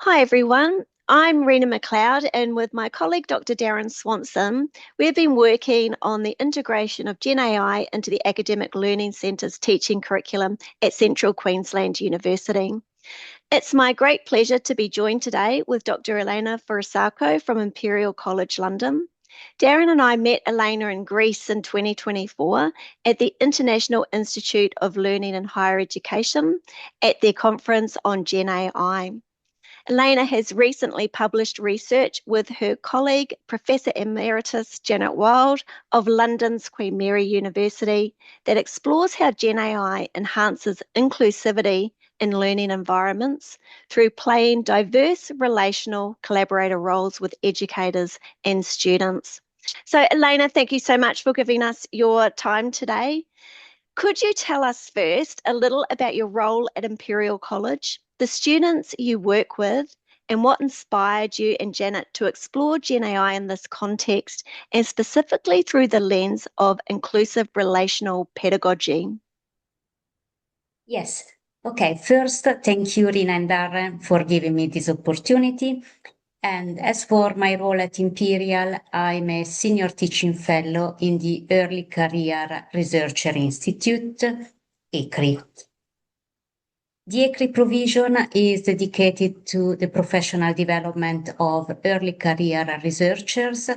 Hi everyone, I'm Rena McLeod, and with my colleague Dr. Darren Swanson, we've been working on the integration of GenAI into the Academic Learning Centre's teaching curriculum at Central Queensland University. It's my great pleasure to be joined today with Dr. Elena Forasacco from Imperial College London. Darren and I met Elena in Greece in 2024 at the International Institute of Learning and Higher Education at their conference on GenAI. Elena has recently published research with her colleague, Professor Emeritus Janet Wilde of London's Queen Mary University, that explores how GenAI enhances inclusivity in learning environments through playing diverse relational collaborator roles with educators and students. So, Elena, thank you so much for giving us your time today. Could you tell us first a little about your role at Imperial College, the students you work with, and what inspired you and Janet to explore GenAI in this context, and specifically through the lens of inclusive relational pedagogy? Yes. Okay. First, thank you, Rina and Darren, for giving me this opportunity. And as for my role at Imperial, I'm a senior teaching fellow in the Early Career Researcher Institute, ECRI. The ECRI provision is dedicated to the professional development of early career researchers.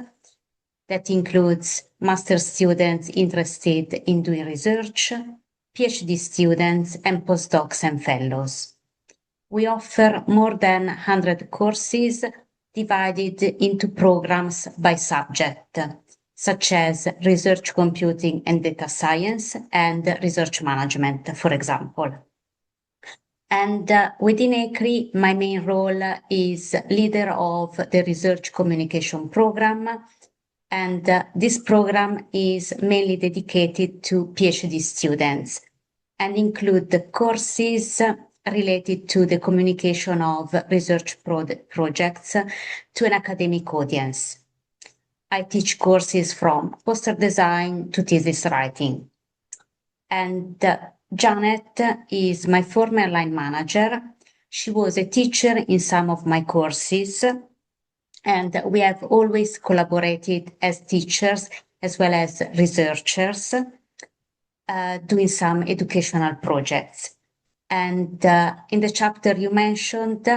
That includes master students interested in doing research, PhD students, and postdocs and fellows. We offer more than 100 courses divided into programs by subject, such as research computing and data science and research management, for example. And within ECRI, my main role is leader of the research communication program. And this program is mainly dedicated to PhD students and include the courses related to the communication of research projects to an academic audience. I teach courses from poster design to thesis writing. And Janet is my former line manager. She was a teacher in some of my courses, and we have always collaborated as teachers as well as researchers, doing some educational projects. And in the chapter you mentioned,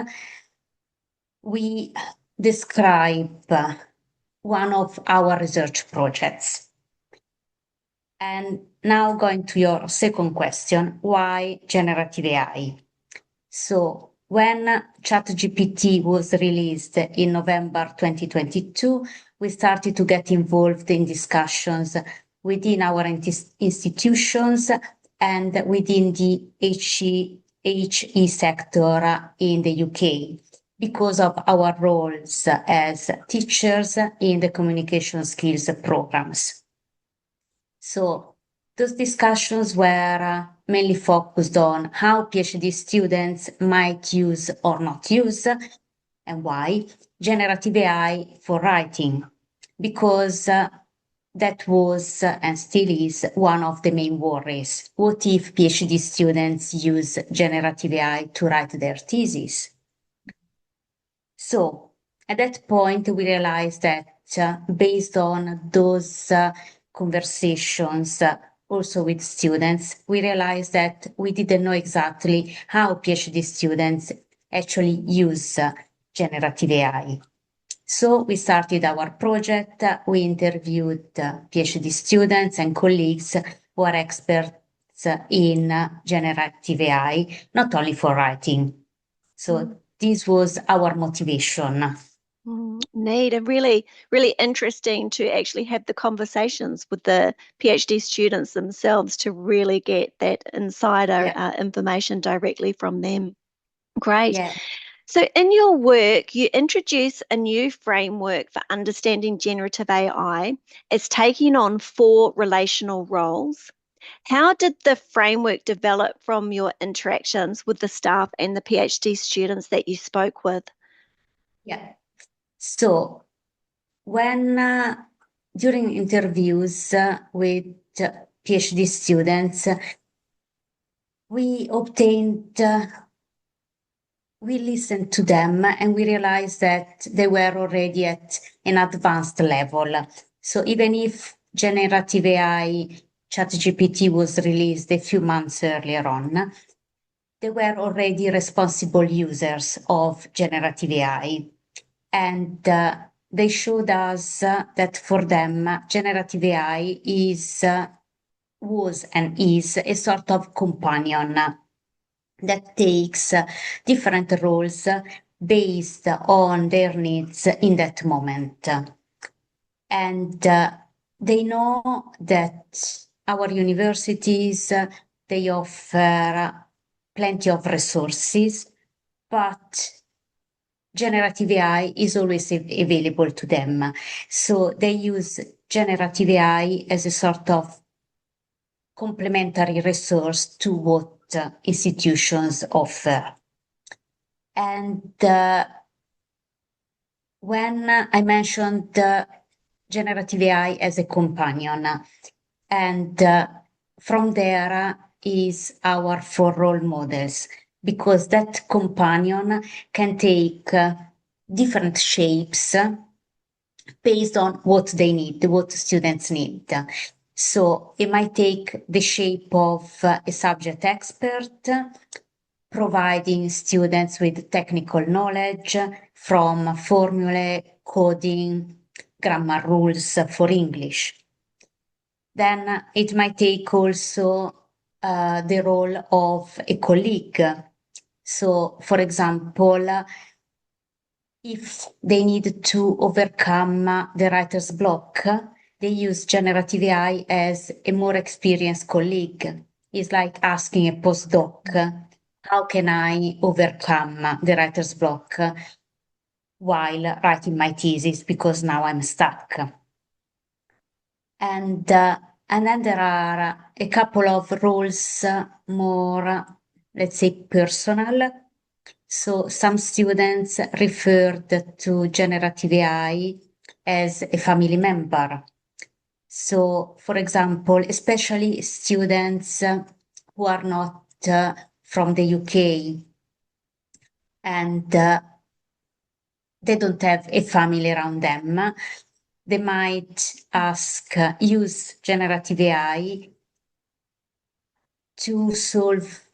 we describe one of our research projects. And now going to your second question, why generative AI? So when ChatGPT was released in November 2022, we started to get involved in discussions within our institutions and within the HE sector in the UK because of our roles as teachers in the communication skills programs. So those discussions were mainly focused on how PhD students might use or not use, and why, generative AI for writing, because that was and still is one of the main worries. What if PhD students use generative AI to write their thesis? So at that point, we realized that based on those conversations, also with students, we realized that we didn't know exactly how PhD students actually use generative AI. So we started our project. We interviewed PhD students and colleagues who are experts in generative AI, not only for writing. So this was our motivation. Neat, and really, really interesting to actually have the conversations with the PhD students themselves to really get that insider information directly from them. Great. Yeah. So in your work, you introduce a new framework for understanding generative AI as taking on 4 relational roles. How did the framework develop from your interactions with the staff and the PhD students that you spoke with? Yeah. So when during interviews with PhD students, we obtained we listened to them and we realized that they were already at an advanced level. So even if generative AI, ChatGPT was released a few months earlier on, they were already responsible users of generative AI. And they showed us that for them, generative AI was and is a sort of companion that takes different roles based on their needs in that moment. And they know that our universities, they offer plenty of resources, but generative AI is always available to them. So they use generative AI as a sort of complementary resource to what institutions offer. And when I mentioned generative AI as a companion, and from there is our four role models, because that companion can take different shapes based on what they need, what students need. So it might take the shape of a subject expert, providing students with technical knowledge from formulae, coding, grammar rules for English. Then it might take also the role of a colleague. So, for example, if they need to overcome the writer's block, they use generative AI as a more experienced colleague. It's like asking a postdoc, how can I overcome the writer's block while writing my thesis because now I'm stuck? And then there are a couple of roles more, let's say, personal. So some students referred to generative AI as a family member. So, for example, especially students who are not from the UK and they don't have a family around them, they might use generative AI to solve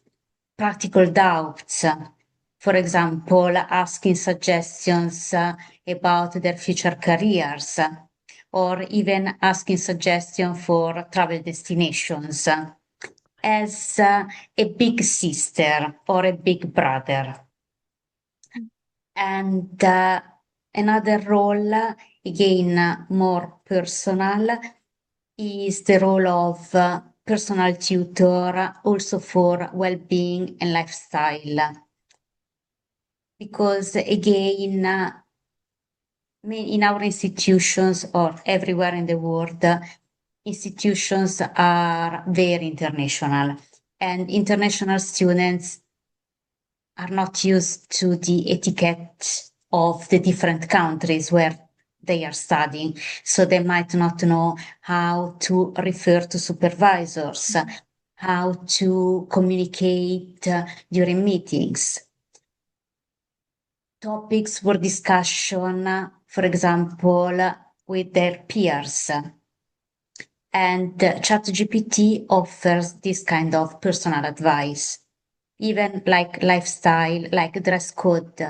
practical doubts. For example, asking suggestions about their future careers, or even asking suggestions for travel destinations as a big sister or a big brother. And another role, again, more personal, is the role of personal tutor also for well-being and lifestyle. Because again, in our institutions or everywhere in the world, institutions are very international, and international students are not used to the etiquette of the different countries where they are studying. So they might not know how to refer to supervisors, how to communicate during meetings. Topics for discussion, for example, with their peers. And ChatGPT offers this kind of personal advice, even like lifestyle, like dress code.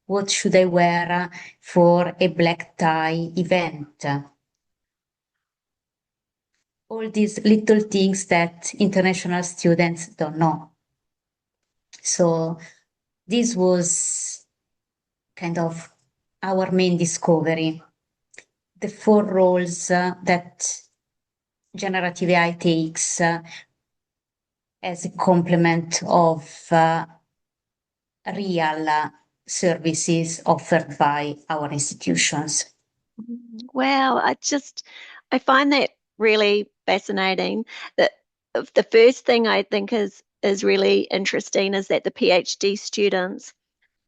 What should I wear for a black tie event? All these little things that international students don't know. So this was kind of our main discovery. The four roles that generative AI takes as a complement of real services offered by our institutions. Wow, I find that really fascinating. That the first thing I think is really interesting is that the PhD students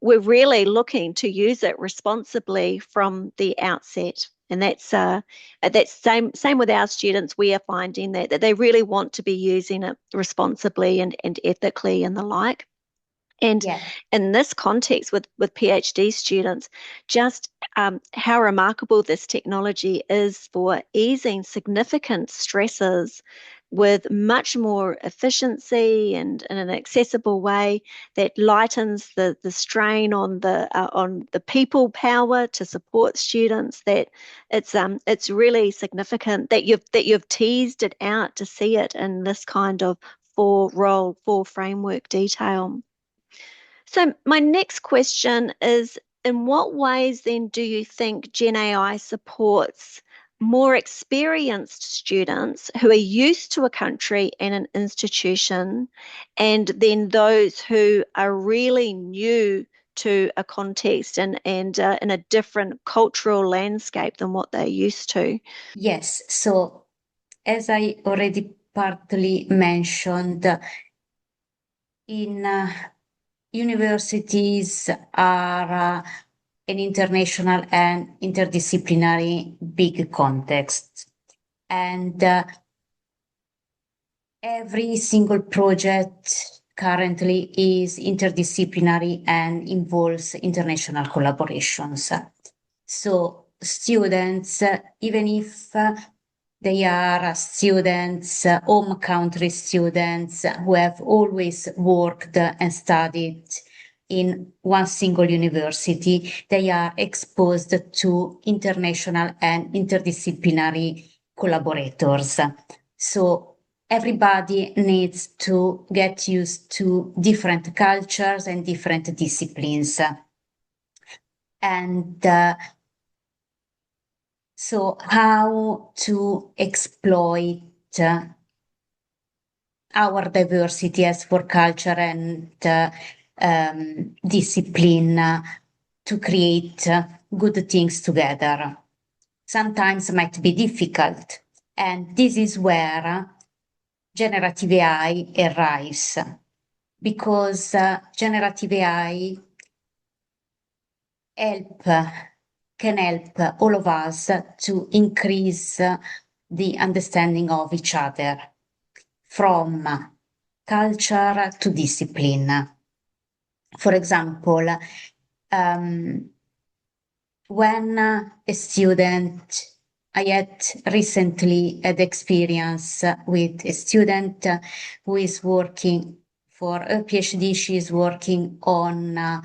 were really looking to use it responsibly from the outset. And that's same with our students. We are finding that they really want to be using it responsibly and ethically and the like. And Yeah. in this context with PhD students, just how remarkable this technology is for easing significant stresses with much more efficiency and in an accessible way that lightens the strain on the people power to support students. That it's really significant that you've teased it out to see it in this kind of four framework detail. So my next question is, in what ways then do you think GenAI supports more experienced students who are used to a country and an institution, and then those who are really new to a context and in a different cultural landscape than what they're used to? Yes. So, as I already partly mentioned, in universities are an international and interdisciplinary big context. And every single project currently is interdisciplinary and involves international collaborations. So students, even if they are students, home country students who have always worked and studied in one single university, they are exposed to international and interdisciplinary collaborators. So everybody needs to get used to different cultures and different disciplines. And so how to exploit our diversity as for culture and discipline to create good things together. Sometimes might be difficult. And this is where generative AI arrives, because generative AI can help all of us to increase the understanding of each other, from culture to discipline. For example, when a student, I had recently had experience with a student who is working for a PhD. She is working on an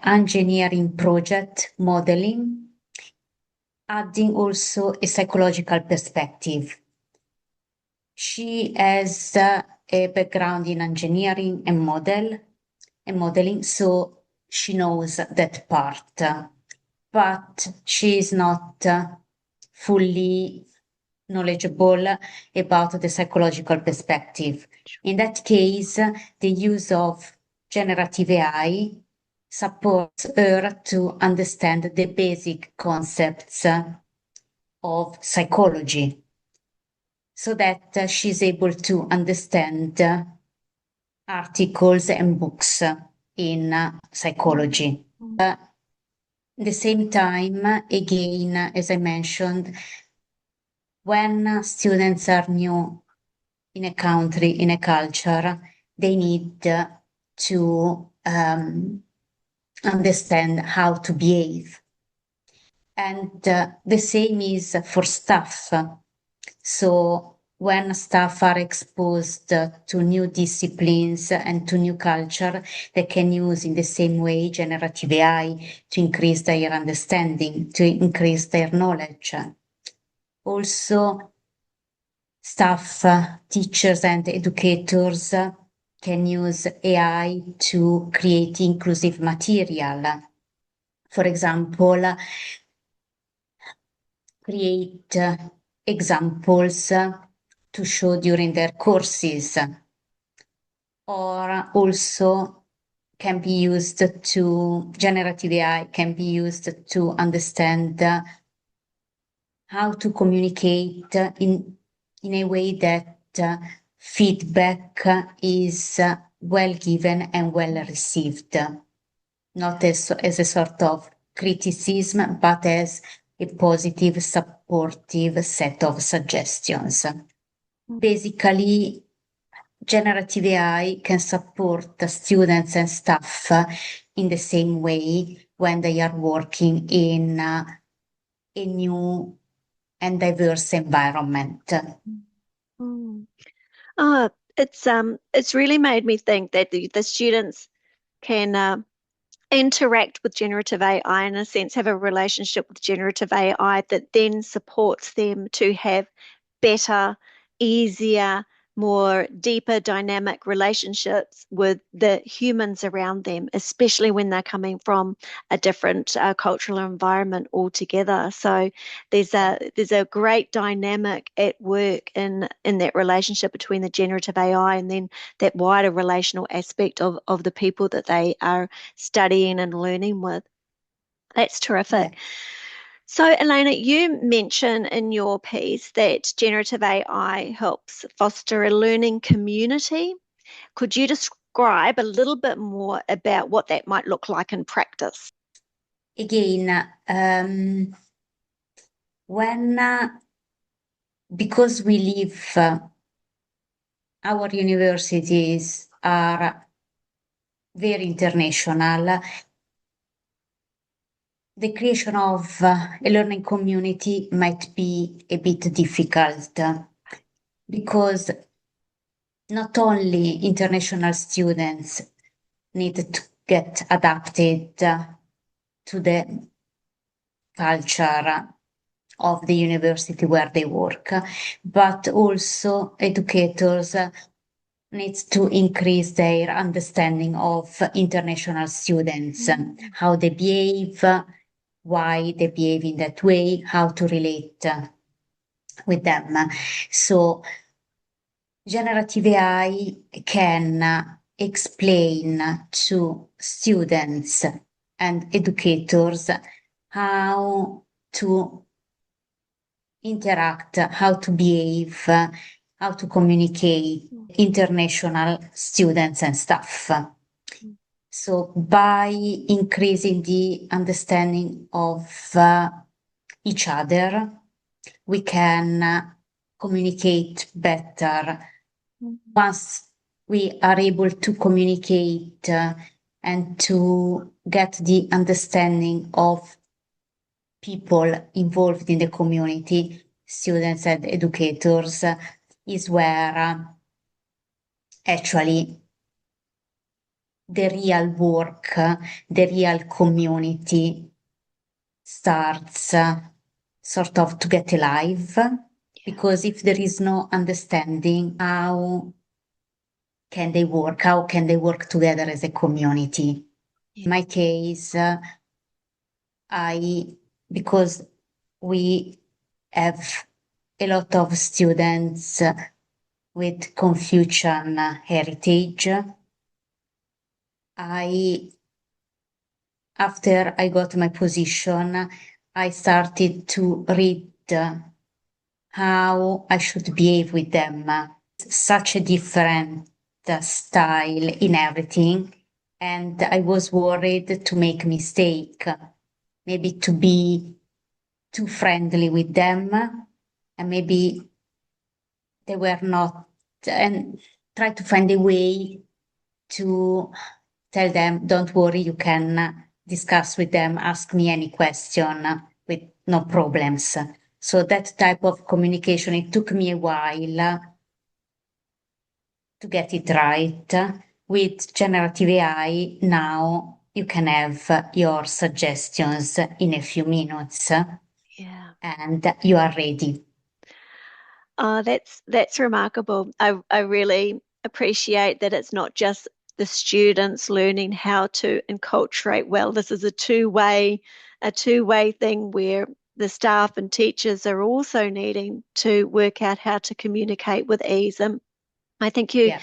engineering project, modeling, adding also a psychological perspective. She has a background in engineering and modeling, so she knows that part, but she is not fully knowledgeable about the psychological perspective. In that case, the use of generative AI supports her to understand the basic concepts of psychology, so that she's able to understand articles and books in psychology. At the same time, again, as I mentioned, when students are new in a country, in a culture, they need to understand how to behave. And the same is for staff. So when staff are exposed to new disciplines and to new culture, they can use in the same way generative AI to increase their understanding, to increase their knowledge. Also, staff, teachers and educators can use AI to create inclusive material. For example, create examples to show during their courses, or also can be used to, generative AI can be used to understand how to communicate in a way that feedback is well given and well received, not as a sort of criticism, but as a positive, supportive set of suggestions. Basically, generative AI can support the students and staff in the same way when they are working in a new and diverse environment. Mm. Oh, it's really made me think that the students can interact with generative AI, in a sense, have a relationship with generative AI that then supports them to have better, easier, more deeper dynamic relationships with the humans around them, especially when they're coming from a different cultural environment altogether. So there's a great dynamic at work in that relationship between the generative AI and then that wider relational aspect of the people that they are studying and learning with. That's Yeah. terrific. So, Elena, you mention in your piece that generative AI helps foster a learning community. Could you describe a little bit more about what that might look like in practice? Again, when because we live, our universities are very international, the creation of a learning community might be a bit difficult because not only international students need to get adapted to the culture of the university where they work, but also educators need to increase their understanding of international students, how they behave, why they behave in that way, how to relate with them. So generative AI can explain to students and educators how to interact, how to behave, how to communicate international students and staff. So by increasing the understanding of each other, we can communicate better. Once we are able to communicate and to get the understanding of people involved in the community, students and educators, is where actually the real work, the real community starts sort of to get alive. Because if there is no understanding, how can they work? How can they work together as a community? In my case, because we have a lot of students with Confucian heritage, after I got my position, I started to read how I should behave with them. Such a different style in everything, and I was worried to make mistake, maybe to be too friendly with them, and maybe they were not, and try to find a way to tell them, don't worry, you can discuss with them, ask me any question with no problems. So that type of communication, it took me a while to get it right. With generative AI, now you can have your suggestions in a few minutes and you are ready. Oh, that's remarkable. I really appreciate that it's not just the students learning how to enculturate well. This is a two-way thing where the staff and teachers are also needing to work out how to communicate with ease. And I think you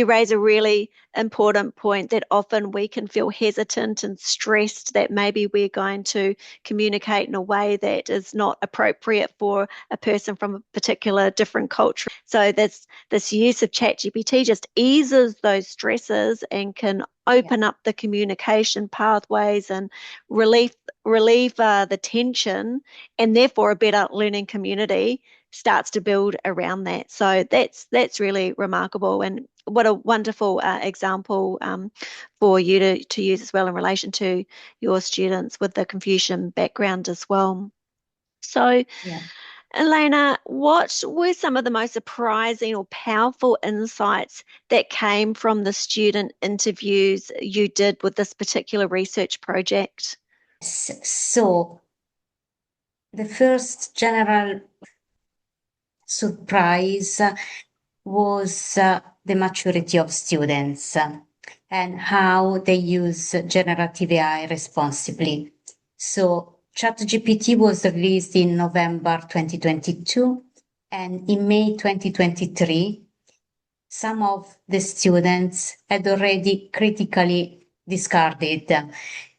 raise a really important point that often we can feel hesitant and stressed that maybe we're going to communicate in a way that is not appropriate for a person from a particular different culture. So this use of ChatGPT just eases those stresses and can open up the communication pathways and relieve the tension, and therefore a better learning community starts to build around that. So that's really remarkable. And what a wonderful example for you to use as well in relation to your students with the Confucian background as well. So, Yeah. Elena, what were some of the most surprising or powerful insights that came from the student interviews you did with this particular research project? So the first general surprise was the maturity of students and how they use generative AI responsibly. So ChatGPT was released in November 2022, and in May 2023, some of the students had already critically discarded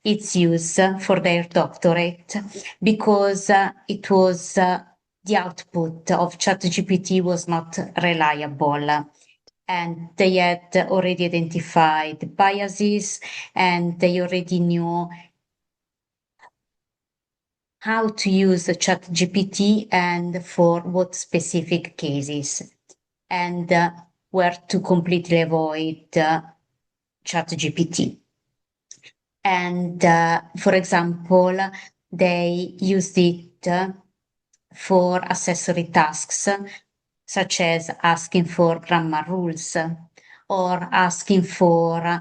its use for their doctorate because it was the output of ChatGPT was not reliable, and they had already identified biases, and they already knew how to use ChatGPT and for what specific cases, and where to completely avoid ChatGPT. And for example, they used it for accessory tasks, such as asking for grammar rules or asking for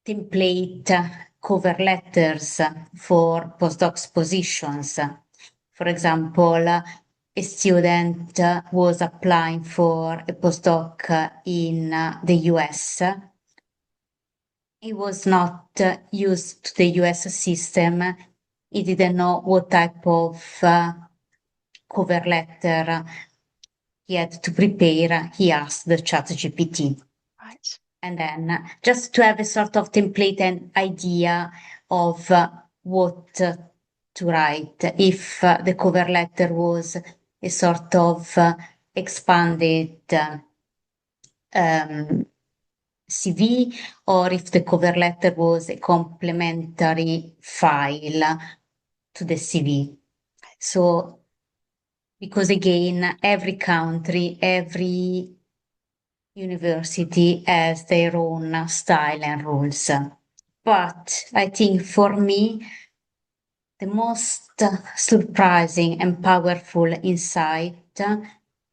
template cover letters for postdocs positions. For example, a student was applying for a postdoc in the US. He was not used to the US system. He didn't know what type of cover letter he had to prepare. He asked the ChatGPT. Right. And then just to have a sort of template and idea of what to write. If the cover letter was a sort of expanded CV, or if the cover letter was a complementary file to the CV. So, because again, every country, every university has their own style and rules. But I think for me, the most surprising and powerful insight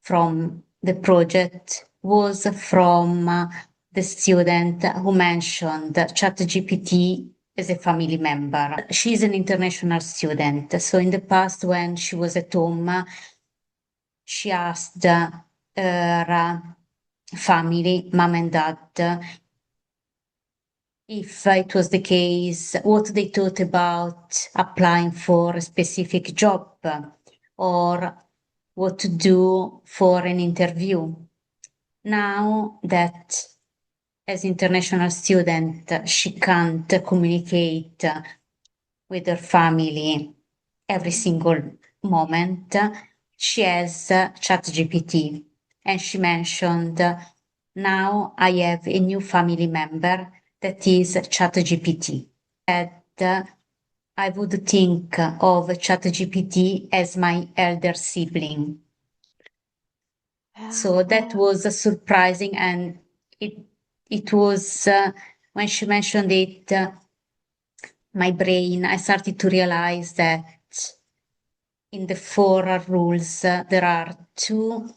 from the project was from the student who mentioned ChatGPT as a family member. She's an international student. So in the past, when she was at home, she asked her family, mom and dad, if it was the case, what they thought about applying for a specific job or what to do for an interview. Now that as international student, she can't communicate with her family every single moment. She has ChatGPT, and she mentioned, now I have a new family member that is ChatGPT. That I would think of ChatGPT as my elder sibling. So that was surprising, and it was when she mentioned it, my brain, I started to realize that in the four rules there are two,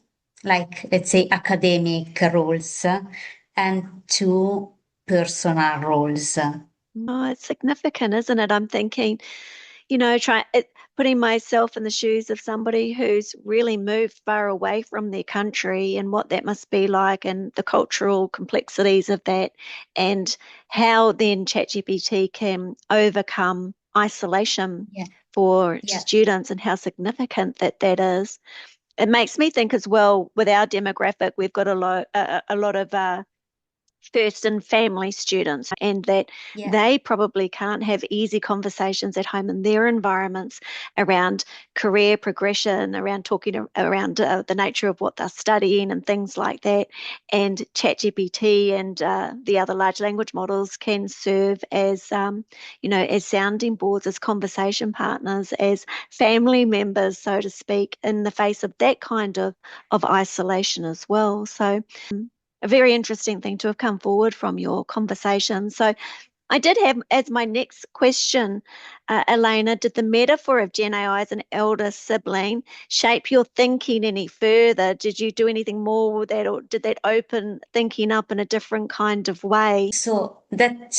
like let's say academic rules and two personal rules. Oh, it's significant, isn't it? I'm thinking, putting myself in the shoes of somebody who's really moved far away from their country and what that must be like and the cultural complexities of that, and how then ChatGPT can overcome isolation Yeah, for yeah, students and how significant that is. It makes me think as well, with our demographic, we've got a lot of first and family students, and that yeah, they probably can't have easy conversations at home in their environments around career progression, around talking around the nature of what they're studying and things like that. And ChatGPT and the other large language models can serve as, as sounding boards, as conversation partners, as family members, so to speak, in the face of that kind of isolation as well. So a very interesting thing to have come forward from your conversation. So I did have as my next question, Elena, did the metaphor of Gen AI as an elder sibling shape your thinking any further? Did you do anything more with that, or did that open thinking up in a different kind of way? So that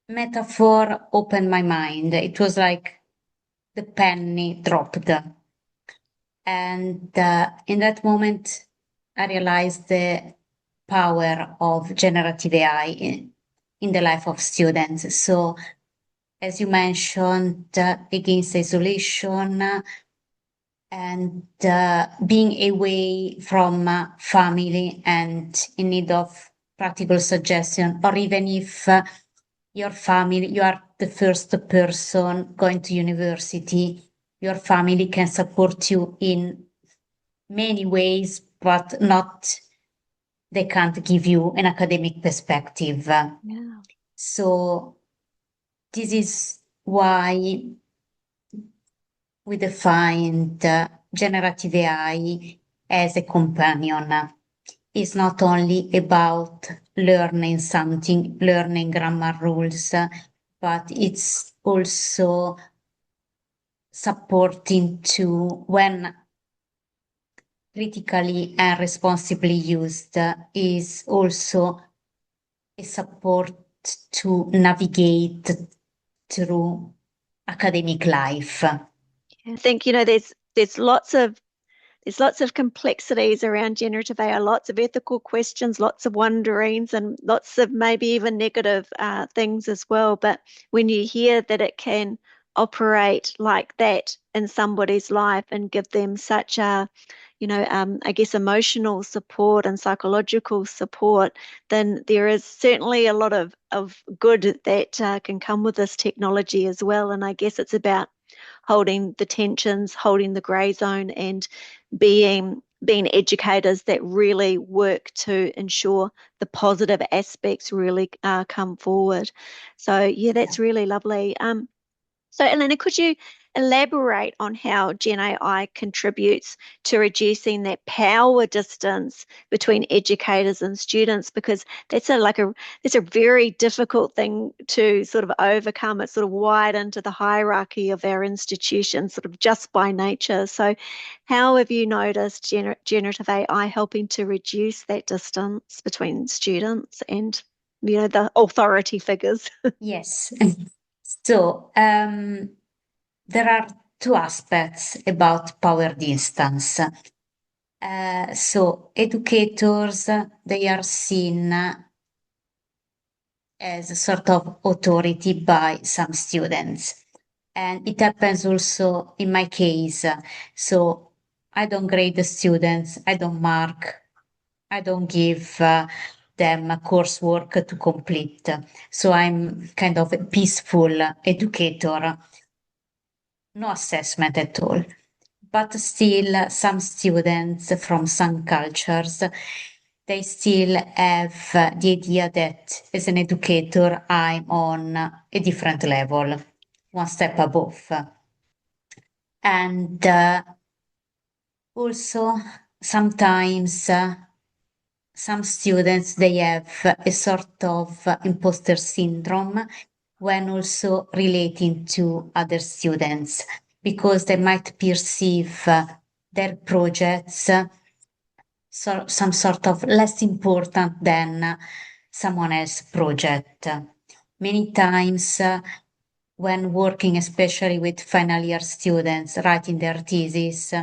metaphor opened my mind. It was like the penny dropped. And in that moment, I realized the power of generative AI in the life of students. So, as you mentioned, against isolation and being away from family and in need of practical suggestion, or even if your family, you are the first person going to university, your family can support you in many ways, but not, they can't give you an academic perspective. Yeah. So this is why we defined generative AI as a companion. It's not only about learning something, learning grammar rules, but it's also supporting to, when critically and responsibly used, is also a support to navigate through academic life. I think, there's lots of complexities around generative AI, lots of ethical questions, lots of wonderings, and lots of maybe even negative things as well. But when you hear that it can operate like that in somebody's life and give them such a, I guess emotional support and psychological support, then there is certainly a lot of good that can come with this technology as well. And I guess it's about holding the tensions, holding the grey zone, and being educators that really work to ensure the positive aspects really come forward. So yeah, that's really lovely. So Elena, could you elaborate on how Gen AI contributes to reducing that power distance between educators and students? Because that's a very difficult thing to sort of overcome. It's sort of wired into the hierarchy of our institutions, sort of just by nature. So how have you noticed generative AI helping to reduce that distance between students and the authority figures? Yes. So there are two aspects about power distance. So educators, they are seen as a sort of authority by some students. And it happens also in my case. So I don't grade the students, I don't mark, I don't give them coursework to complete. So I'm kind of a peaceful educator, no assessment at all. But still, some students from some cultures, they still have the idea that as an educator, I'm on a different level, one step above. And also, sometimes some students, they have a sort of imposter syndrome when also relating to other students, because they might perceive their projects some sort of less important than someone else's project. Many times, when working, especially with final year students writing their thesis,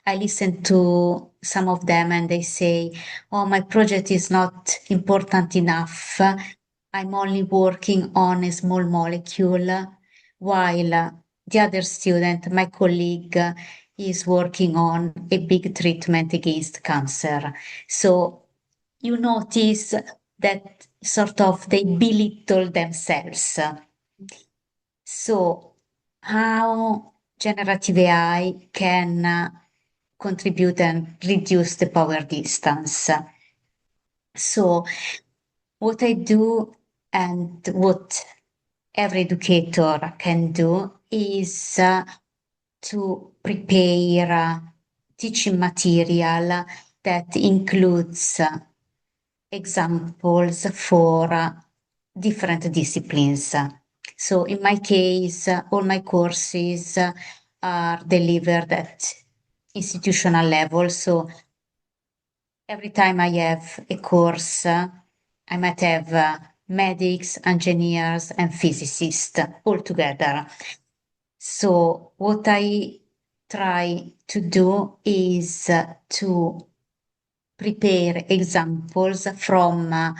I listen to some of them and they say, oh, my project is not important enough. I'm only working on a small molecule, while the other student, my colleague, is working on a big treatment against cancer. So you notice that sort of they belittle themselves. So how generative AI can contribute and reduce the power distance. So what I do and what every educator can do is to prepare teaching material that includes examples for different disciplines. So in my case, all my courses are delivered at institutional level. So every time I have a course, I might have medics, engineers, and physicists all together. So what I try to do is to prepare examples from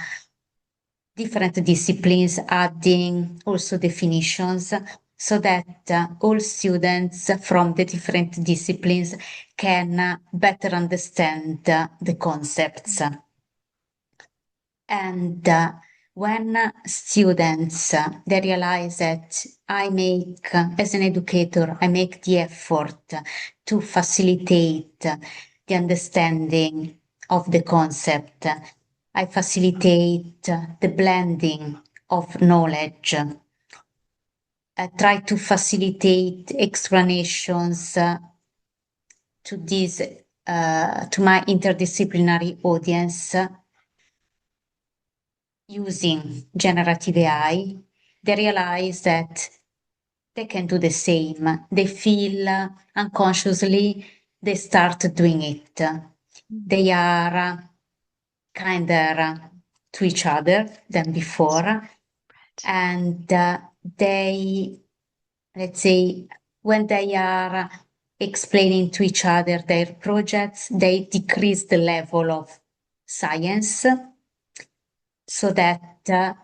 different disciplines, adding also definitions so that all students from the different disciplines can better understand the concepts. And when students they realize that I make, as an educator, I make the effort to facilitate the understanding of the concept, I facilitate the blending of knowledge, I try to facilitate explanations to this to my interdisciplinary audience using generative AI, they realize that they can do the same. They feel unconsciously, they start doing it. They are kinder to each other than before. And they, let's say, when they are explaining to each other their projects, they decrease the level of science so that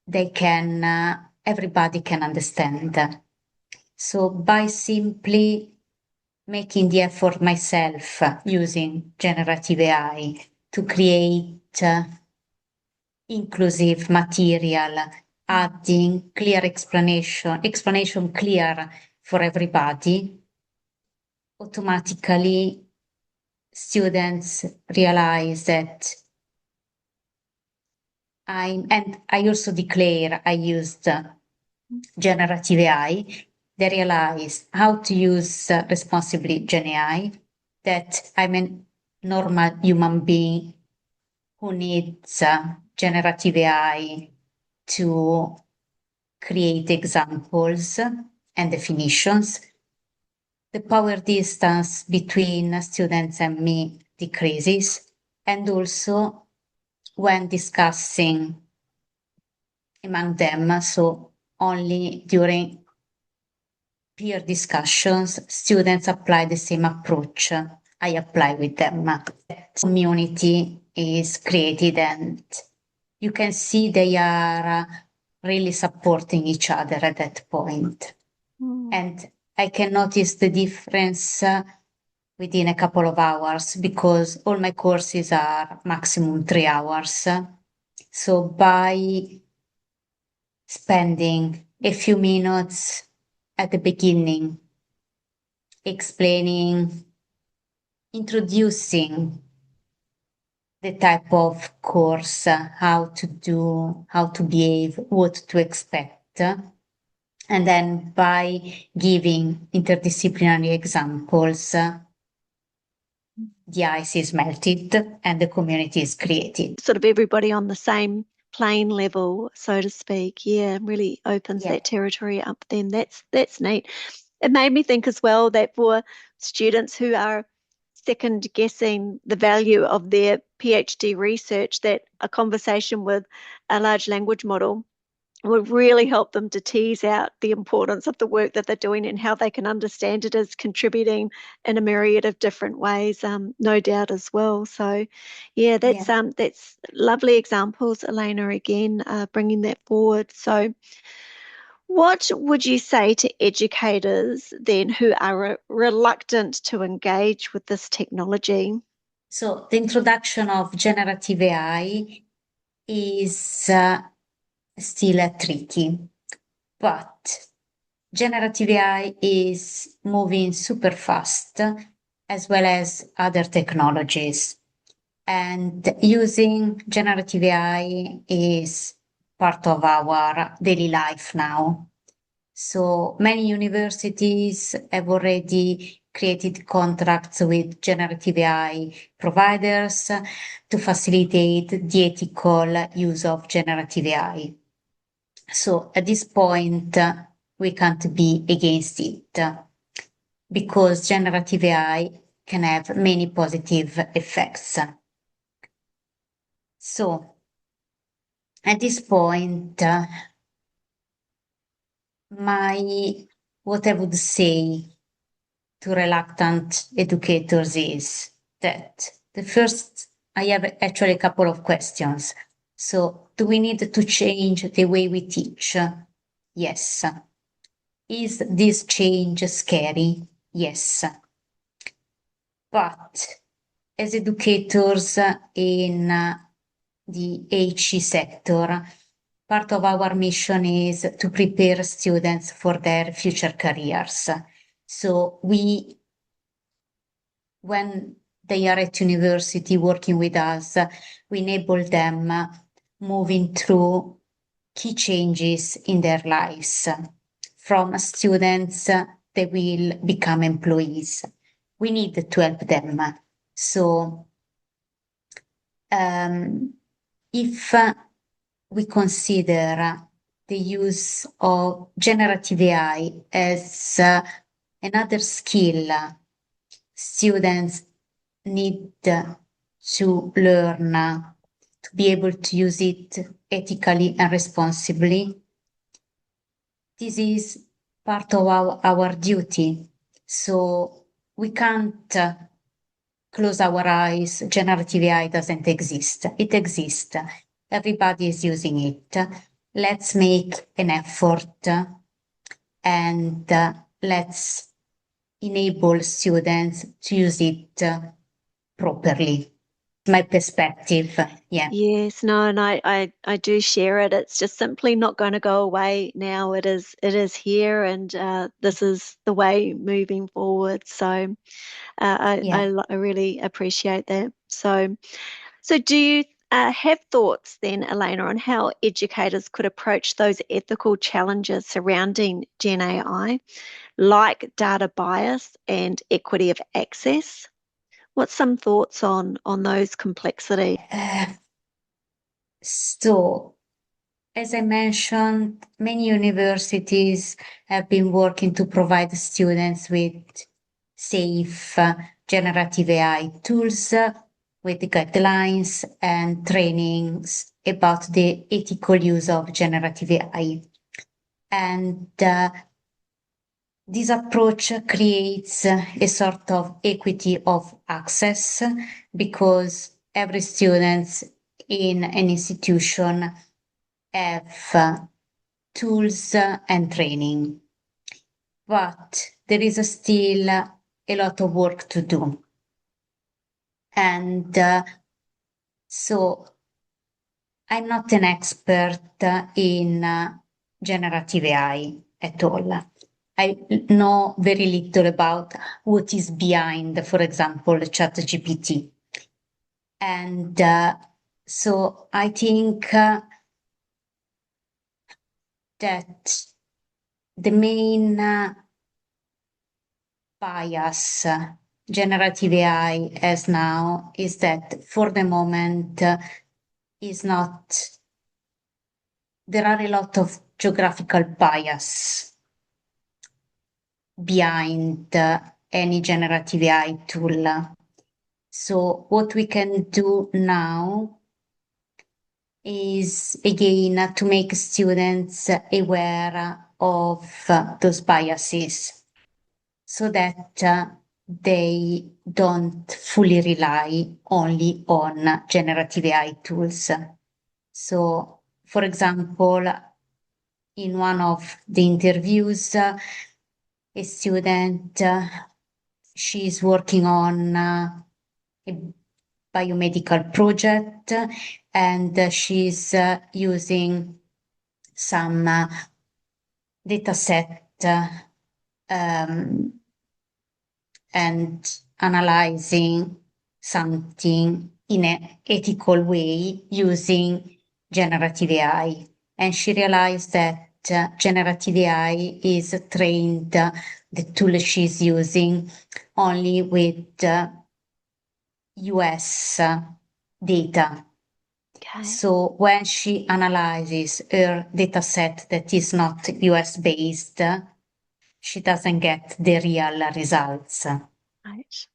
they can, everybody can understand. So by simply making the effort myself using generative AI to create inclusive material, adding clear explanation clear for everybody, automatically students realize that and I also declare I used generative AI. They realize how to use responsibly GenAI, that I'm a normal human being who needs generative AI to create examples and definitions. The power distance between students and me decreases, and also when discussing among them, so only during peer discussions, students apply the same approach I apply with them. Community is created and you can see they are really supporting each other at that point. And I can notice the difference within a couple of hours because all my courses are maximum 3 hours. So by spending a few minutes at the beginning, explaining, introducing the type of course, how to do, how to behave, what to expect. And then by giving interdisciplinary examples, the ice is melted and the community is created. Sort of everybody on the same plane level, so to speak. Yeah, really opens that territory up then. That's neat. It made me think as well that for students who are second guessing the value of their PhD research, that a conversation with a large language model would really help them to tease out the importance of the work that they're doing and how they can understand it as contributing in a myriad of different ways, no doubt as well. So, yeah, that's lovely examples, Elena, again, bringing that forward. So, what would you say to educators then who are reluctant to engage with this technology? So the introduction of generative AI is still tricky, but generative AI is moving super fast as well as other technologies. And using generative AI is part of our daily life now. So many universities have already created contracts with generative AI providers to facilitate the ethical use of generative AI. So at this point, we can't be against it because generative AI can have many positive effects. So at this point, what I would say to reluctant educators is that I have actually a couple of questions. So do we need to change the way we teach? Yes. Is this change scary? Yes. But as educators in the HE sector, part of our mission is to prepare students for their future careers. So when they are at university working with us, we enable them moving through key changes in their lives. From students, they will become employees. We need to help them. So if we consider the use of generative AI as another skill students need to learn to be able to use it ethically and responsibly. This is part of our duty. So we can't close our eyes. Generative AI doesn't exist. It exists. Everybody is using it. Let's make an effort and let's enable students to use it properly. My perspective, yeah. Yes, no, and I do share it. It's just simply not going to go away now. It is here, and this is the way moving forward. So I really appreciate that. So do you have thoughts then, Elena, on how educators could approach those ethical challenges surrounding Gen AI, like data bias and equity of access? What's some thoughts on those complexities? So, as I mentioned, many universities have been working to provide students with safe generative AI tools with guidelines and trainings about the ethical use of generative AI. And this approach creates a sort of equity of access because every student in an institution have tools and training. But there is still a lot of work to do. And so I'm not an expert in generative AI at all. I know very little about what is behind, for example, ChatGPT. And so I think that the main bias generative AI has now is that for the moment is not, there are a lot of geographical bias behind any generative AI tool. So what we can do now is, again, to make students aware of those biases so that they don't fully rely only on generative AI tools. So, for example, in one of the interviews, a student, she's working on a biomedical project and she's using some data set and analyzing something in an ethical way using generative AI. And she realized that generative AI is trained the tool she's using only with US data. Okay. So when she analyzes her data set that is not US based, she doesn't get the real results, Right.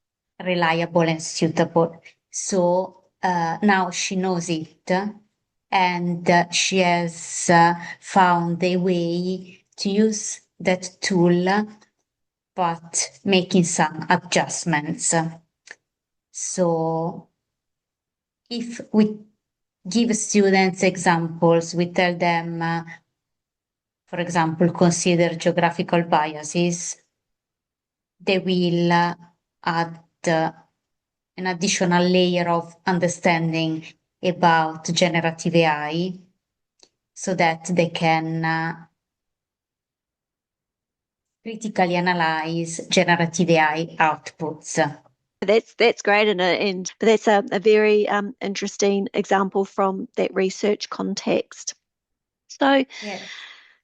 reliable and suitable. So now she knows it, and she has found a way to use that tool, but making some adjustments. So if we give students examples, we tell them, for example, consider geographical biases, they will add an additional layer of understanding about generative AI so that they can critically analyze generative AI outputs. That's great, and but that's a very interesting example from that research context. So, Yeah.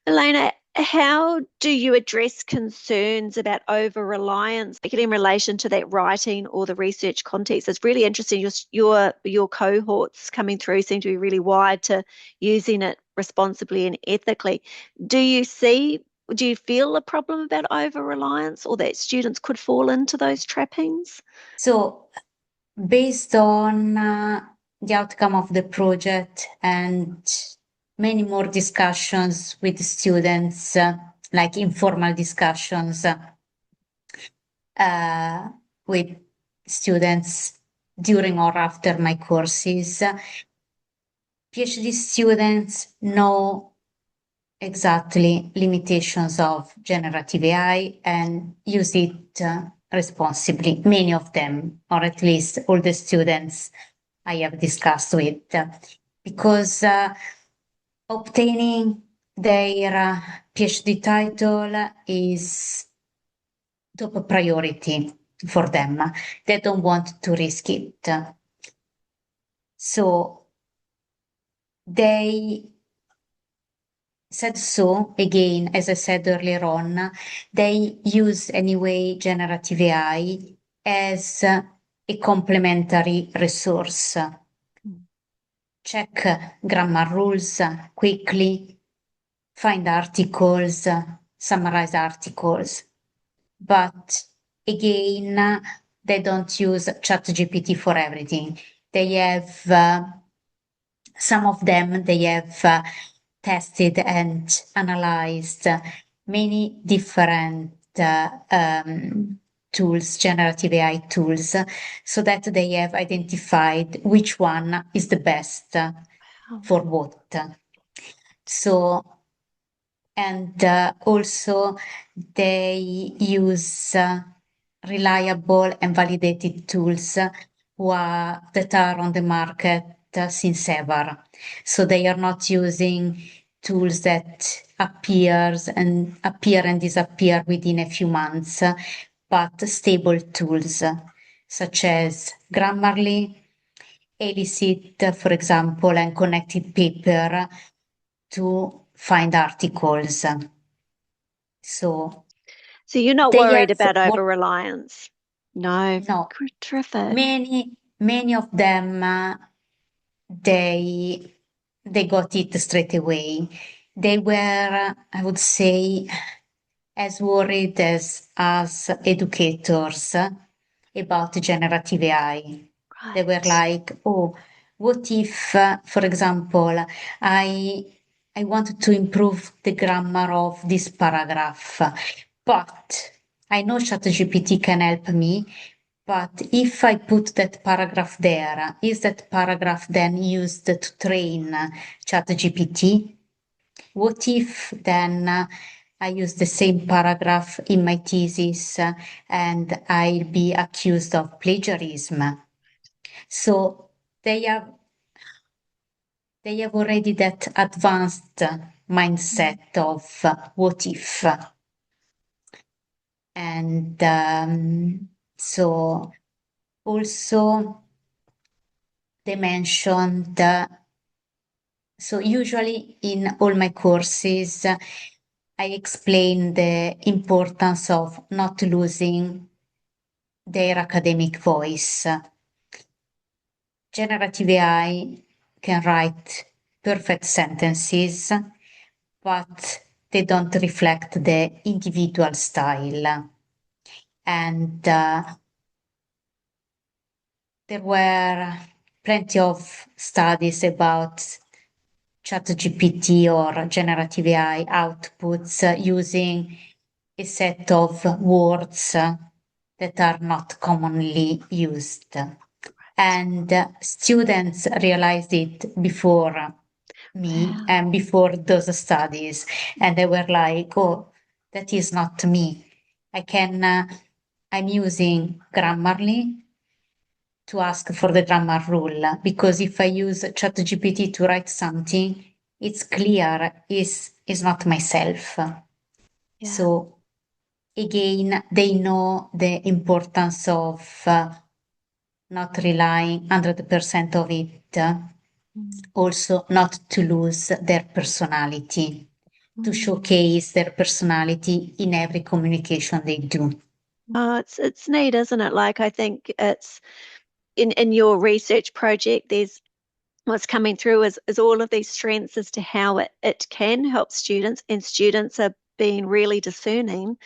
Elena, how do you address concerns about over-reliance, particularly in relation to that writing or the research context? It's really interesting. Your cohorts coming through seem to be really wired to using it responsibly and ethically. Do you feel a problem about over-reliance, or that students could fall into those trappings? So based on the outcome of the project and many more discussions with students, like informal discussions with students during or after my courses, PhD students know exactly limitations of generative AI and use it responsibly. Many of them, or at least all the students I have discussed with, because obtaining their PhD title is top priority for them. They don't want to risk it. So they said so, again, as I said earlier on, they use anyway generative AI as a complementary resource. Check grammar rules quickly, find articles, summarize articles. But again, they don't use ChatGPT for everything. They have some of them, they have tested and analyzed many different tools, generative AI tools, so that they have identified which one is the best for what. So, and also they use reliable and validated tools that are on the market since ever. So they are not using tools that appear and disappear within a few months, but stable tools such as Grammarly, Elicit, for example, and Connected Paper to find articles. So So you're not they worried have about what? over-reliance? No. No, Terrific. many of them they got it straight away. They were, I would say, as worried as us educators about generative AI. They were Right. like, oh, what if, for example, I I want to improve the grammar of this paragraph, but I know ChatGPT can help me. But if I put that paragraph there, is that paragraph then used to train ChatGPT? What if then I use the same paragraph in my thesis and I'll be accused of plagiarism? So they have they have already that advanced mindset of what if. And so also they mentioned, so usually in all my courses, I explain the importance of not losing their academic voice. Generative AI can write perfect sentences, but they don't reflect the individual style. And there were plenty of studies about ChatGPT or generative AI outputs using a set of words that are not commonly used. And students realized it before me Wow. and before those studies. And they were like, oh, that is not me. I'm using Grammarly to ask for the grammar rule, because if I use ChatGPT to write something, it's clear is not myself. Yeah. So again, they know the importance of not relying 100% of it, also not to lose their personality, to Mm. showcase their personality in every communication they do. Oh, it's neat, isn't it? Like I think it's in your research project, there's what's coming through is all of these strengths as to how it can help students, and students are being really discerning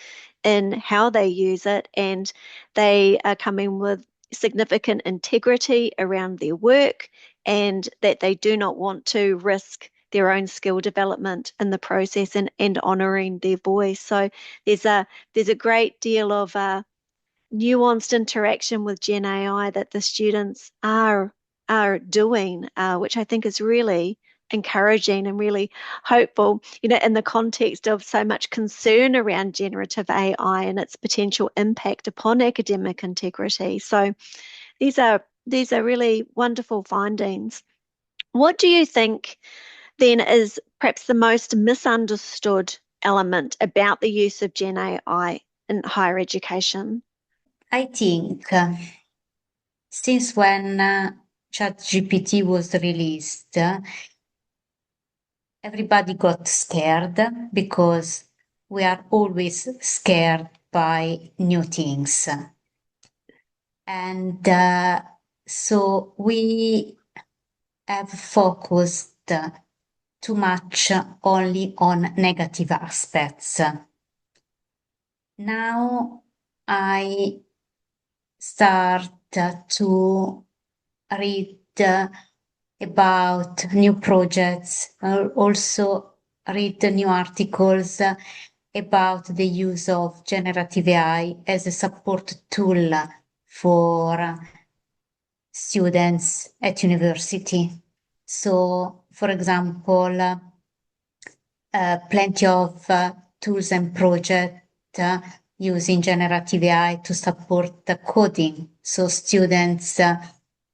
in how they use it, and they are coming with significant integrity around their work, and that they do not want to risk their own skill development in the process, and honoring their voice. So there's a great deal of nuanced interaction with Gen AI that the students are doing, which I think is really encouraging and really hopeful, in the context of so much concern around generative AI and its potential impact upon academic integrity. So these are really wonderful findings. What do you think then is perhaps the most misunderstood element about the use of Gen AI in higher education? I think since when ChatGPT was released, everybody got scared because we are always scared by new things. And so we have focused too much only on negative aspects. Now I start to read about new projects, also read the new articles about the use of generative AI as a support tool for students at university. So, for example, plenty of tools and projects using generative AI to support the coding. So students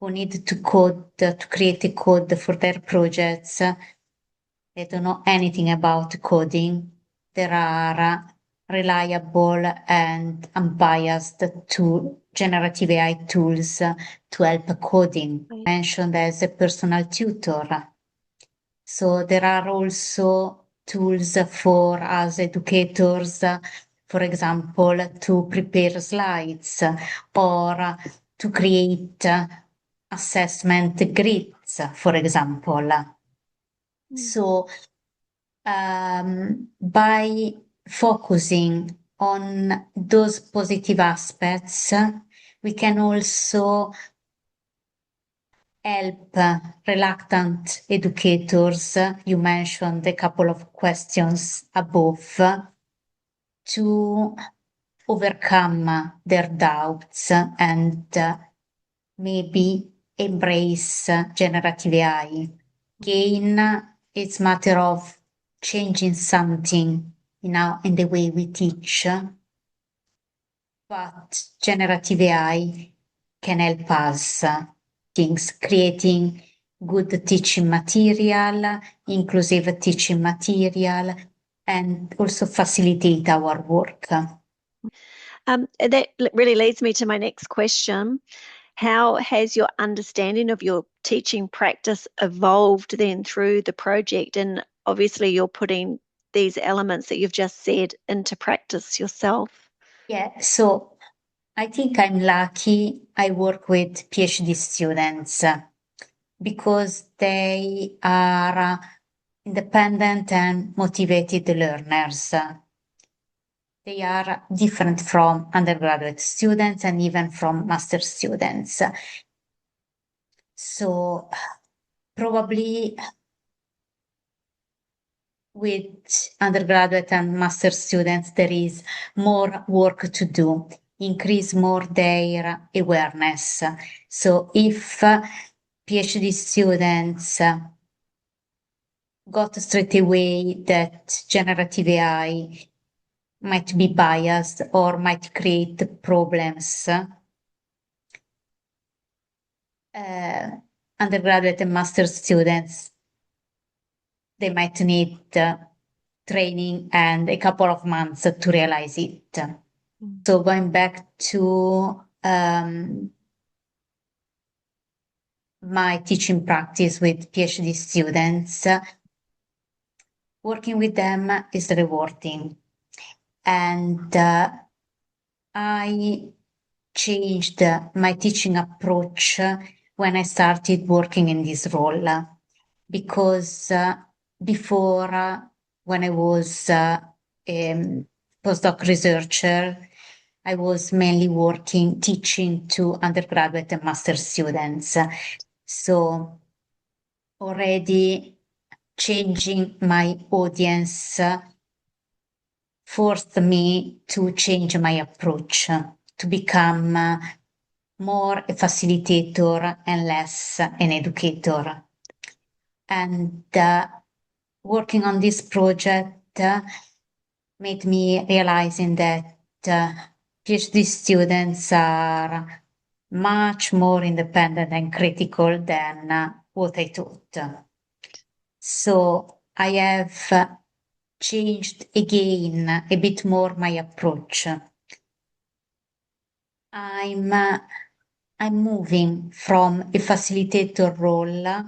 who need to code, to create a code for their projects, they don't know anything about coding. There are reliable and unbiased generative AI tools to help coding, mentioned as a personal tutor. So there are also tools for us educators, for example, to prepare slides or to create assessment grids, for example. So by focusing on those positive aspects, we can also help reluctant educators, you mentioned a couple of questions above, to overcome their doubts and maybe embrace generative AI. Again, it's a matter of changing something, in the way we teach, but generative AI can help us things, creating good teaching material, inclusive teaching material, and also facilitate our work. That really leads me to my next question. How has your understanding of your teaching practice evolved then through the project? And obviously, you're putting these elements that you've just said into practice yourself? Yeah, so I think I'm lucky I work with PhD students because they are independent and motivated learners. They are different from undergraduate students and even from master students. So probably with undergraduate and master students, there is more work to do, increase more their awareness. So if PhD students got straight away that generative AI might be biased or might create problems, undergraduate and master students, they might need training and a couple of months to realize it. So going back to my teaching practice with PhD students, working with them is rewarding. And I changed my teaching approach when I started working in this role because before, when I was a postdoc researcher, I was mainly working, teaching to undergraduate and master students. So already changing my audience forced me to change my approach, to become more a facilitator and less an educator. And working on this project made me realizing that PhD students are much more independent and critical than what I taught. So I have changed again a bit more my approach. I'm moving from a facilitator role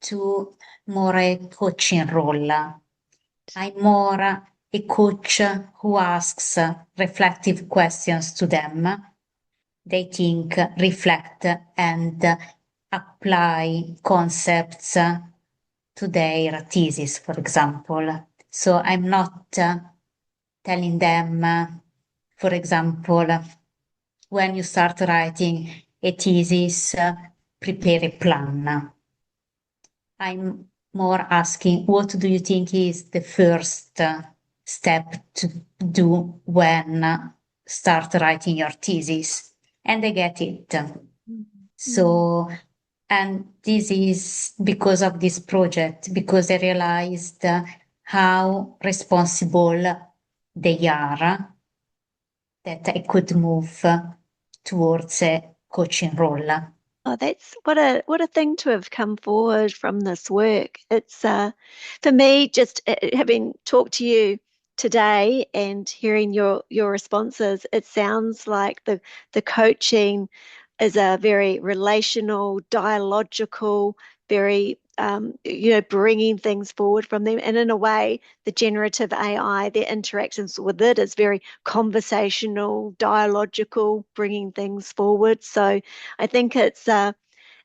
to more a coaching role. I'm more a coach who asks reflective questions to them. They think, reflect, and apply concepts to their thesis, for example. So I'm not telling them, for example, when you start writing a thesis, prepare a plan. I'm more asking, what do you think is the first step to do when start writing your thesis? And they get it. So, and this is because of this project, because I realized how responsible they are, that I could move towards a coaching role. Oh, that's what a thing to have come forward from this work. It's for me, just having talked to you today and hearing your responses, it sounds like the coaching is a very relational, dialogical, very bringing things forward from them. And in a way, the generative AI, their interactions with it is very conversational, dialogical, bringing things forward. So I think it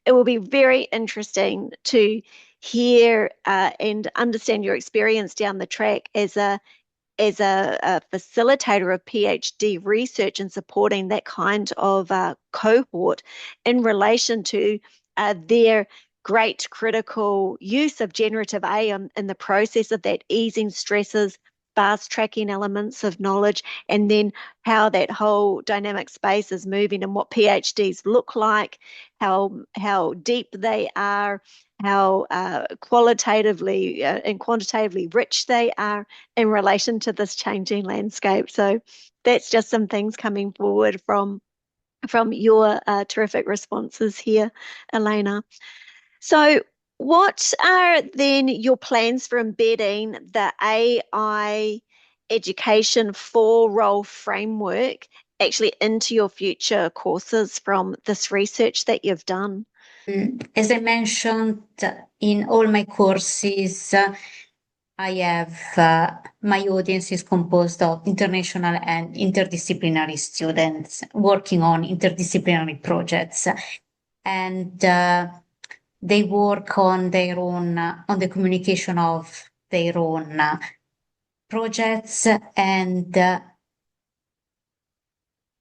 will be very interesting to hear and understand your experience down the track as a facilitator of PhD research and supporting that kind of cohort in relation to their great critical use of generative AI in the process of that, easing stresses, fast tracking elements of knowledge, and then how that whole dynamic space is moving and what PhDs look like, how deep they are, how qualitatively and quantitatively rich they are in relation to this changing landscape. So that's just some things coming forward from your terrific responses here, Elena. So what are then your plans for embedding the AI education four-role framework actually into your future courses from this research that you've done? As I mentioned in all my courses, I have my audience is composed of international and interdisciplinary students working on interdisciplinary projects, and they work on their own, on the communication of their own projects, and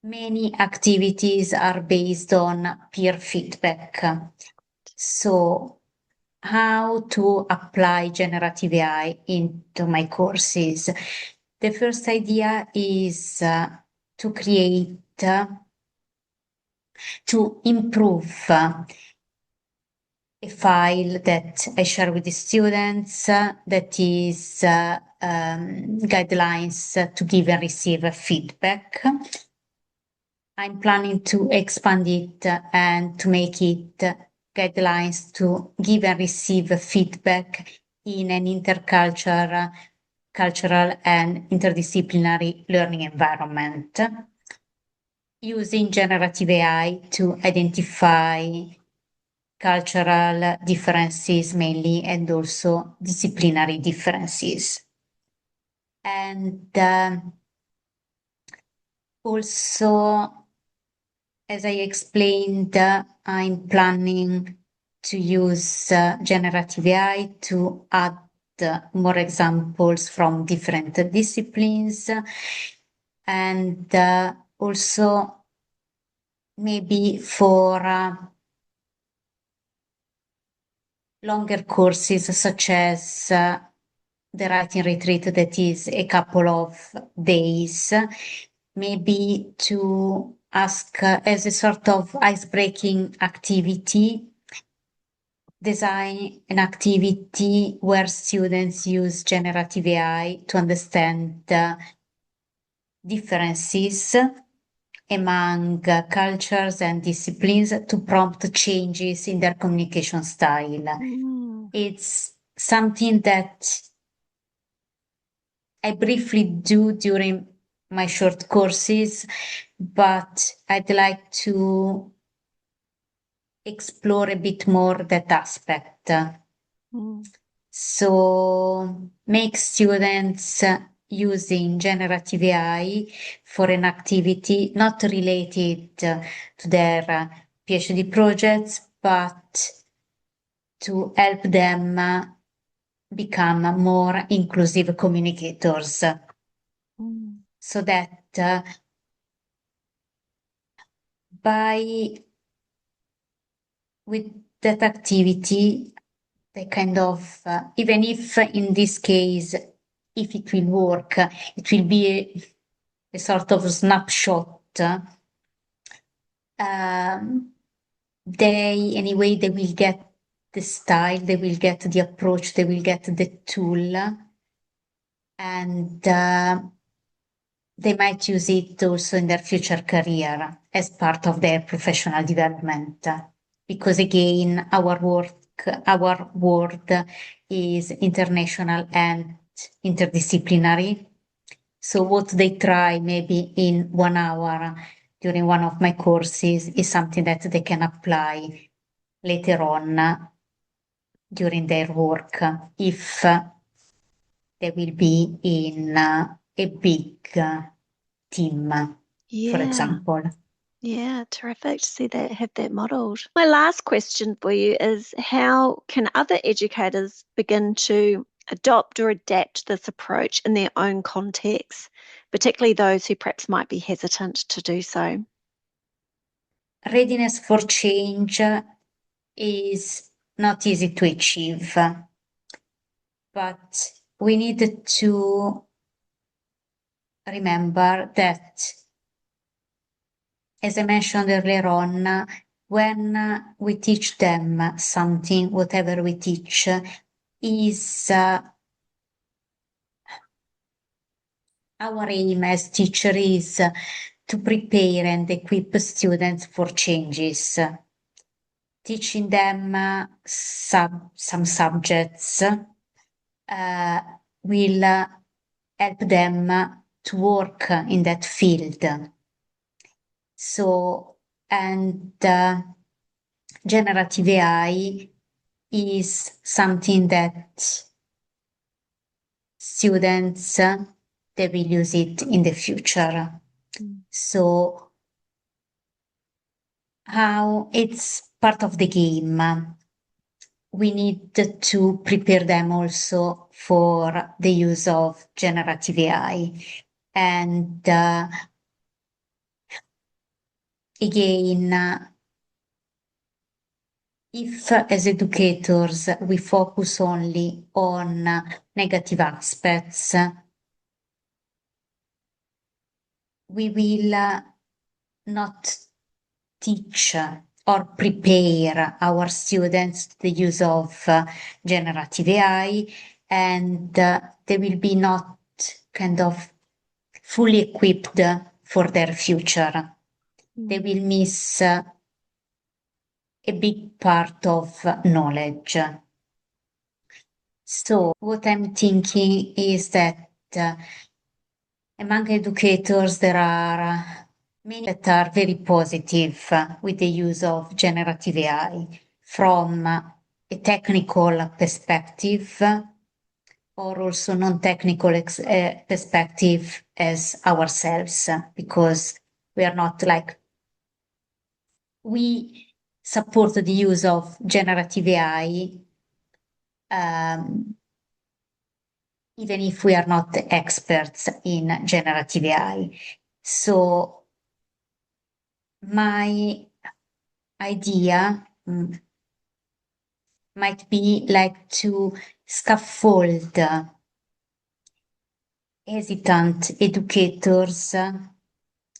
many activities are based on peer feedback. So how to apply generative AI into my courses? The first idea is to create, to improve a file that I share with the students that is guidelines to give and receive feedback. I'm planning to expand it and to make it guidelines to give and receive feedback in an intercultural, cultural and interdisciplinary learning environment, using generative AI to identify cultural differences mainly, and also disciplinary differences. And also, as I explained, I'm planning to use generative AI to add more examples from different disciplines, and also maybe for longer courses such as the writing retreat that is a couple of days, maybe to ask as a sort of ice-breaking activity, design an activity where students use generative AI to understand differences among cultures and disciplines to prompt changes in their communication style. It's something that I briefly do during my short courses, but I'd like to explore a bit more that aspect. So make students using generative AI for an activity not related to their PhD projects, but to help them become more inclusive communicators, so that with that activity, they kind of, even if in this case, if it will work, it will be a sort of snapshot. Anyway, they will get the style, they will get the approach, they will get the tool, and they might use it also in their future career as part of their professional development. Because again, our world is international and interdisciplinary. So what they try maybe in 1 hour during one of my courses is something that they can apply later on during their work, if they will be in a big team, for example. Yeah, terrific to see that, have that modelled. My last question for you is, how can other educators begin to adopt or adapt this approach in their own context, particularly those who perhaps might be hesitant to do so? Readiness for change is not easy to achieve, but we need to remember that, as I mentioned earlier on, when we teach them something, whatever we teach is our aim as teacher is to prepare and equip students for changes, teaching them some subjects will help them to work in that field. So, and generative AI is something that students, they will use it in the future. So how it's part of the game. We need to prepare them also for the use of generative AI. And again, if as educators we focus only on negative aspects, we will not teach or prepare our students to the use of generative AI, and they will be not kind of fully equipped for their future. They will miss a big part of knowledge. So what I'm thinking is that among educators there are many that are very positive with the use of generative AI from a technical perspective or also non-technical perspective as ourselves, because we are not like, we support the use of generative AI even if we are not experts in generative AI. So my idea might be like to scaffold hesitant educators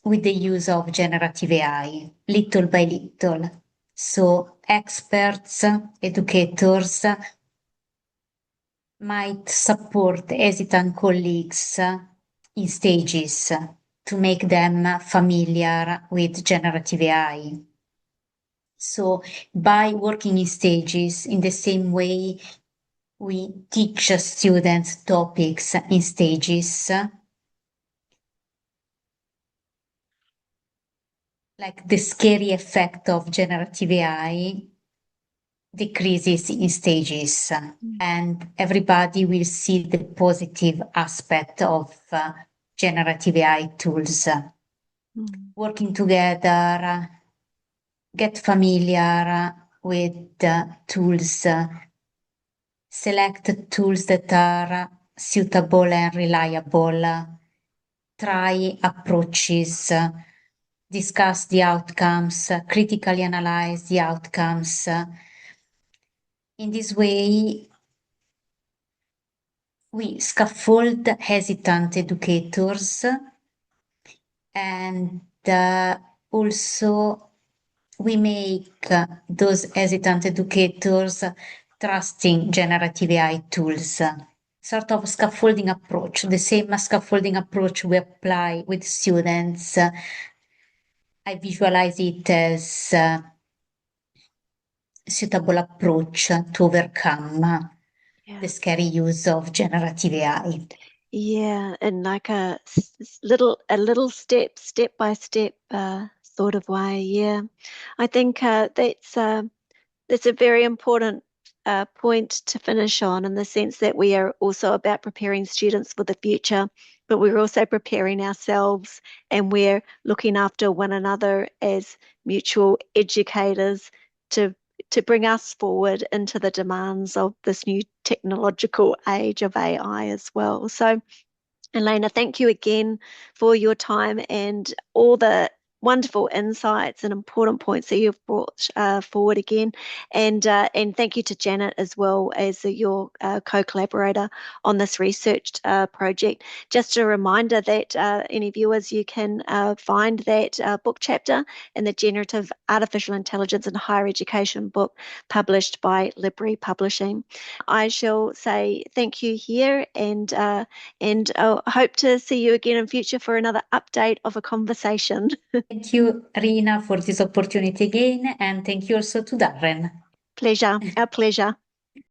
with the use of generative AI, little by little. So experts, educators might support hesitant colleagues in stages to make them familiar with generative AI. So by working in stages, in the same way we teach students topics in stages, like the scary effect of generative AI decreases in stages, and everybody will see the positive aspect of generative AI tools. Working together, get familiar with tools, select tools that are suitable and reliable, try approaches, discuss the outcomes, critically analyze the outcomes. In this way, we scaffold hesitant educators, and also we make those hesitant educators trusting generative AI tools. Sort of scaffolding approach, the same scaffolding approach we apply with students. I visualize it as suitable approach to overcome the scary use of generative AI. Yeah, in like a little step by step sort of way. Yeah, I think that's a very important point to finish on, in the sense that we are also about preparing students for the future, but we're also preparing ourselves, and we're looking after one another as mutual educators to bring us forward into the demands of this new technological age of AI as well. So, Elena, thank you again for your time and all the wonderful insights and important points that you've brought forward again. And thank you to Janet as well, as your co-collaborator on this research project. Just a reminder that any viewers, you can find that book chapter in the Generative Artificial Intelligence in Higher Education book published by Library Publishing. I shall say thank you here, and hope to see you again in future for another update of a conversation. Thank you, Rina, for this opportunity again, and thank you also to Darren. Pleasure, our pleasure.